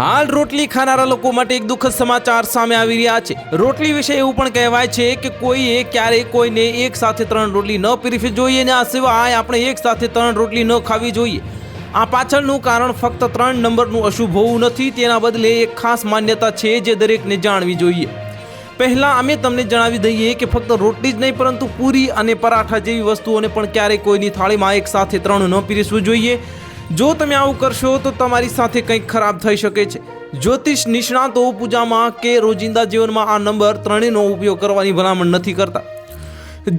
હાલ રોટલી ખાનારા લોકો માટે એક દુઃખદ સમાચાર સામે આવી રહ્યા છે। રોટલી વિશે એવું પણ કહેવાય છે કે કોઈએ ક્યારેય કોઈને એક સાથે 3 રોટલી ન પીરસવી જોઈએ અને આ સિવાય આપણે એક સાથે 3 રોટલી ન ખાવી જોઈએ। આ પાછળનું કારણ ફક્ત 3 નંબરનું અશુભ હોવું નથી, તેના બદલે એક ખાસ માન્યતા છે જે દરેકને જાણવી જોઈએ। પહેલા અમે તમને જણાવી દઈએ કે ફક્ત રોટલી જ નહીં પરંતુ પૂરી અને પરાઠા જેવી વસ્તુઓને પણ ક્યારેય કોઈની થાળીમાં એક સાથે 3 ન પીરસવું જોઈએ। જો તમે આવું કરશો તો તમારી સાથે કંઈક ખરાબ થઈ શકે છે। જ્યોતિષ નિષ્ણાતો પૂજામાં કે રોજિંદા જીવનમાં આ નંબર 3 નો ઉપયોગ કરવાની ભલામણ નથી કરતા।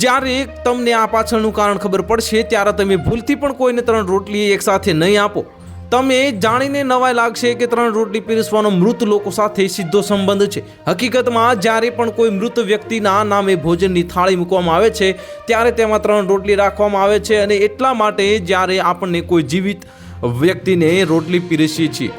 જ્યારે તમને આ પાછળનું કારણ ખબર પડશે ત્યારે તમે ભૂલથી પણ કોઈને 3 રોટલી એક સાથે નહીં આપો। તમે જાણીને નવાઈ લાગશે કે 3 રોટલી પીરસવાનો મૃત લોકો સાથે સીધો સંબંધ છે। હકીકતમાં જ્યારે પણ કોઈ મૃત વ્યક્તિના નામે ભોજનની થાળી મૂકવામાં આવે છે ત્યારે તેમાં 3 રોટલી રાખવામાં આવે છે, અને એટલા માટે જ્યારે આપણને કોઈ જીવિત વ્યક્તિને રોટલી પીરસીએ છીએ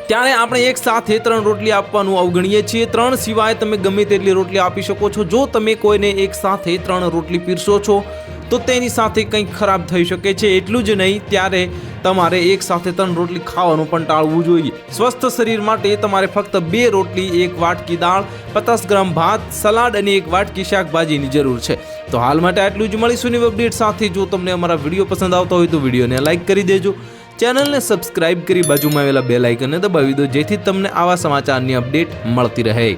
ત્યારે આપણે એક સાથે 3 રોટલી આપવાનું અવગણીએ છીએ। 3 સિવાય તમે ગમે તેટલી રોટલી આપી શકો છો। જો તમે કોઈને એક સાથે 3 રોટલી પીરસો છો તો તેની સાથે કંઈક ખરાબ થઈ શકે છે। એટલું જ નહીં, ત્યારે તમારે એક સાથે 3 રોટલી ખાવાનું પણ ટાળવું જોઈએ। સ્વસ્થ શરીર માટે તમારે ફક્ત 2 રોટલી, 1 વાટકી દાળ, 50 ગ્રામ ભાત, સલાડ અને 1 વાટકી શાકભાજીની જરૂર છે। તો હાલ માટે આટલું જ। મળીશું નવી અપડેટ સાથે। જો તમને અમારા વિડીયો પસંદ આવતા હોય તો વિડીયોને લાઇક કરી દેજો, ચેનલને સબસ્ક્રાઇબ કરી બાજુમાં આવેલા બેલ આઇકનને દબાવી દો, જેથી તમને આવા સમાચારની અપડેટ મળતી રહે।